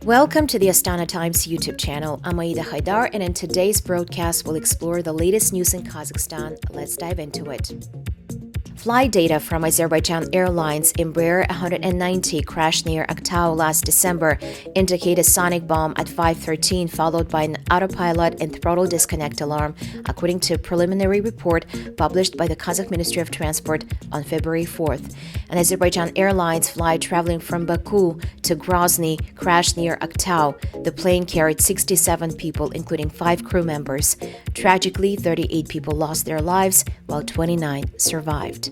Welcome to the Astana Times YouTube channel. I'm Aida Haidar, and in today's broadcast, we'll explore the latest news in Kazakhstan. Let's dive into it. Flight data from Azerbaijan Airlines Embraer 190 crashed near Aktau last December indicate a sonic bomb at 5:13, followed by an autopilot and throttle disconnect alarm, according to a preliminary report published by the Kazakh Ministry of Transport on February 4th. An Azerbaijan Airlines flight traveling from Baku to Grozny crashed near Aktau. The plane carried 67 people, including 5 crew members. Tragically, 38 people lost their lives, while 29 survived.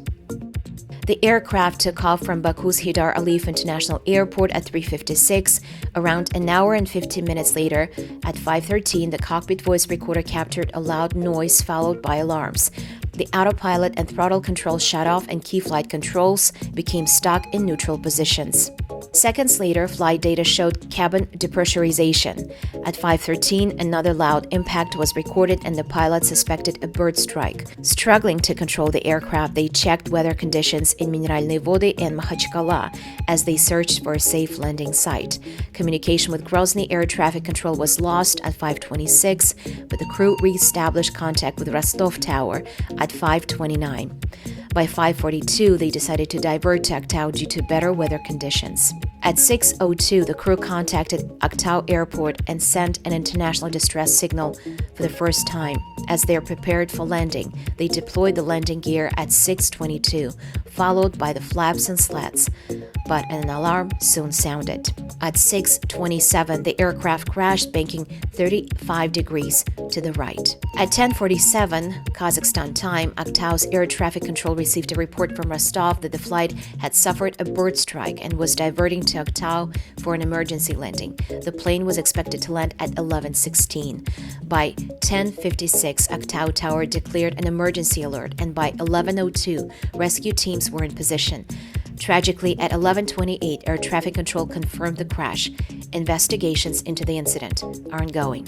The aircraft took off from Baku's Heydar Aliyev International Airport at 3:56. Around an hour and 15 minutes later, at 5:13, the cockpit voice recorder captured a loud noise followed by alarms. The autopilot and throttle control shut off and key flight controls became stuck in neutral positions. Seconds later, flight data showed cabin depressurization. At 5:13, another loud impact was recorded and the pilot suspected a bird strike. Struggling to control the aircraft, they checked weather conditions in Mineralnye Vody and Makhachkala as they searched for a safe landing site. Communication with Grozny air traffic control was lost at 5:26, but the crew re-established contact with Rostov Tower at 5:29. By 5:42, they decided to divert to Aktau due to better weather conditions. At 6:02, the crew contacted Aktau Airport and sent an international distress signal for the first time. As they are prepared for landing, they deployed the landing gear at 6:22, followed by the flaps and slats. But an alarm soon sounded. At 6:27, the aircraft crashed, banking 35 degrees to the right. At 10:47 Kazakhstan time, Aktau's air traffic control received a report from Rostov that the flight had suffered a bird strike and was diverting to Aktau for an emergency landing. The plane was expected to land at 11:16. By 10:56, Aktau Tower declared an emergency alert, and by 11:02, rescue teams were in position. Tragically, at 11:28, air traffic control confirmed the crash. Investigations into the incident are ongoing.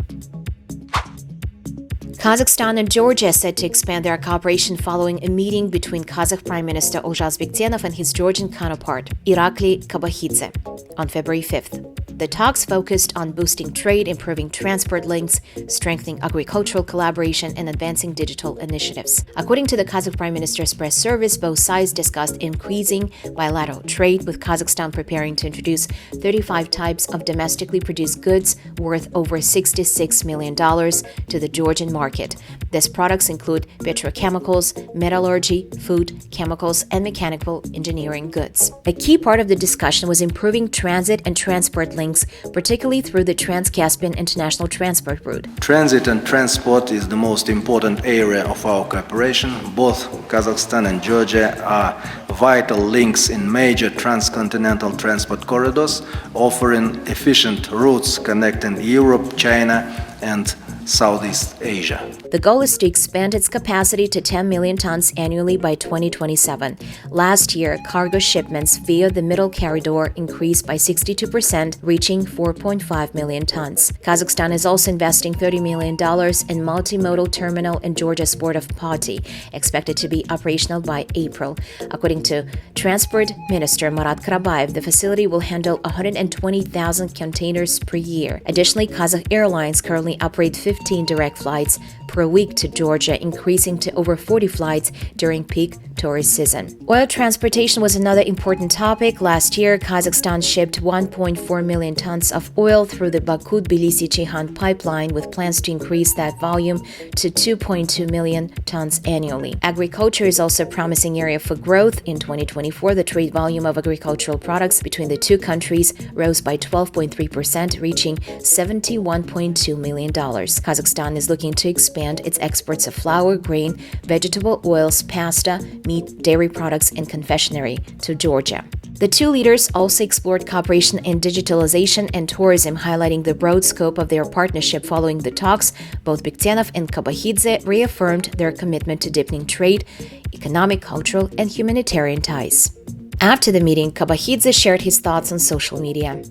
Kazakhstan and Georgia are set to expand their cooperation following a meeting between Kazakh Prime Minister Ozhalbektenov and his Georgian counterpart, Irakli Kabakhidze, on February 5th. The talks focused on boosting trade, improving transport links, strengthening agricultural collaboration, and advancing digital initiatives. According to the Kazakh Prime Minister's press service, both sides discussed increasing bilateral trade, with Kazakhstan preparing to introduce 35 types of domestically produced goods worth over $66 million to the Georgian market. These products include petrochemicals, metallurgy, food, chemicals, and mechanical engineering goods. A key part of the discussion was improving transit and transport links, particularly through the Trans-Caspian international transport route. Transit and transport is the most important area of our cooperation. Both Kazakhstan and Georgia are vital links in major transcontinental transport corridors, offering efficient routes connecting Europe, China, and Southeast Asia. The goal is to expand its capacity to 10 million tons annually by 2027. Last year, cargo shipments via the Middle Corridor increased by 62%, reaching 4.5 million tons. Kazakhstan is also investing $30 million in multimodal terminal in Georgia's port of Poti, expected to be operational by April. According to Transport Minister Marat Karabayev, the facility will handle 120,000 containers per year. Additionally, Kazakh Airlines currently operate 15 direct flights per week to Georgia, increasing to over 40 flights during peak tourist season. Oil transportation was another important topic. Last year, Kazakhstan shipped 1.4 million tons of oil through the Baku-Tbilisi-Ceyhan pipeline, with plans to increase that volume to 2.2 million tons annually. Agriculture is also a promising area for growth. In 2024, the trade volume of agricultural products between the two countries rose by 12.3%, reaching $71.2 million. Kazakhstan is looking to expand its exports of flour, grain, vegetable oils, pasta, meat, dairy products, and confectionery to Georgia. The two leaders also explored cooperation in digitalization and tourism, highlighting the broad scope of their partnership. Following the talks, both Bektenov and Kabakhidze reaffirmed their commitment to deepening trade, economic, cultural, and humanitarian ties. After the meeting, Kabakhidze shared his thoughts on social media.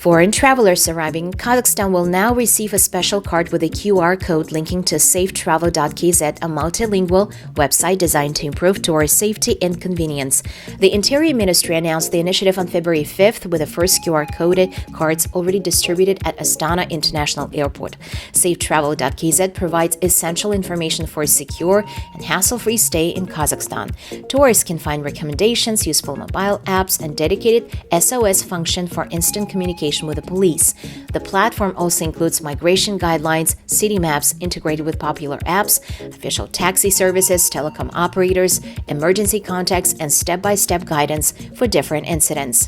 Foreign travelers arriving in Kazakhstan will now receive a special card with a QR code linking to SafeTravel.kz, a multilingual website designed to improve tourist safety and convenience. The Interior Ministry announced the initiative on February 5th, with the first QR-coded cards already distributed at Astana International Airport. SafeTravel.kz provides essential information for a secure and hassle-free stay in Kazakhstan. Tourists can find recommendations, useful mobile apps, and dedicated SOS function for instant communication with the police. The platform also includes migration guidelines, city maps integrated with popular apps, official taxi services, telecom operators, emergency contacts, and step-by-step guidance for different incidents.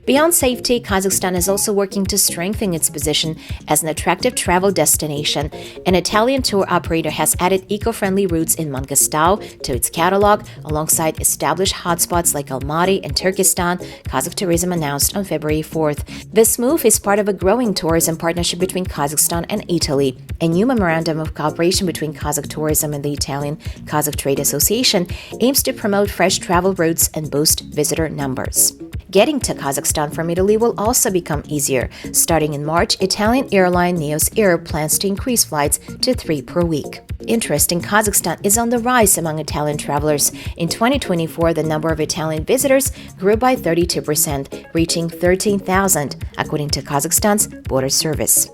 Beyond safety, Kazakhstan is also working to strengthen its position as an attractive travel destination. An Italian tour operator has added eco-friendly routes in Mangystau to its catalog, alongside established hotspots like Almaty and Turkestan, Kazakh Tourism announced on February 4th. This move is part of a growing tourism partnership between Kazakhstan and Italy. A new memorandum of cooperation between Kazakh Tourism and the Italian Kazakh Trade Association aims to promote fresh travel routes and boost visitor numbers. Getting to Kazakhstan from Italy will also become easier. Starting in March, Italian airline Neos Air plans to increase flights to 3 per week. Interest in Kazakhstan is on the rise among Italian travelers. In 2024, the number of Italian visitors grew by 32%, reaching 13,000, according to Kazakhstan's border service.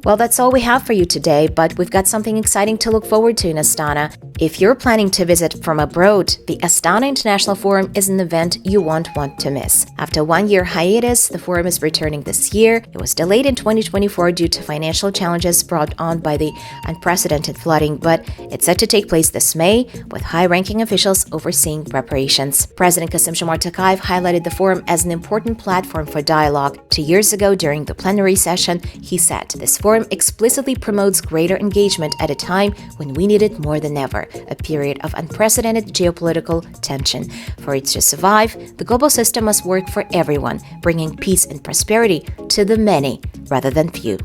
Well, that's all we have for you today, but we've got something exciting to look forward to in Astana. If you're planning to visit from abroad, the Astana International Forum is an event you won't want to miss. After a one-year hiatus, the forum is returning this year. It was delayed in 2024 due to financial challenges brought on by the unprecedented flooding, but it's set to take place this May, with high-ranking officials overseeing preparations. President Kassym-Jomart Tokayev highlighted the forum as an important platform for dialogue. 2 years ago, during the plenary session, he said, "This forum explicitly promotes greater engagement at a time when we need it more than ever, a period of unprecedented geopolitical tension. For it to survive, the global system must work for everyone, bringing peace and prosperity to the many rather than few."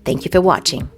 Thank you for watching.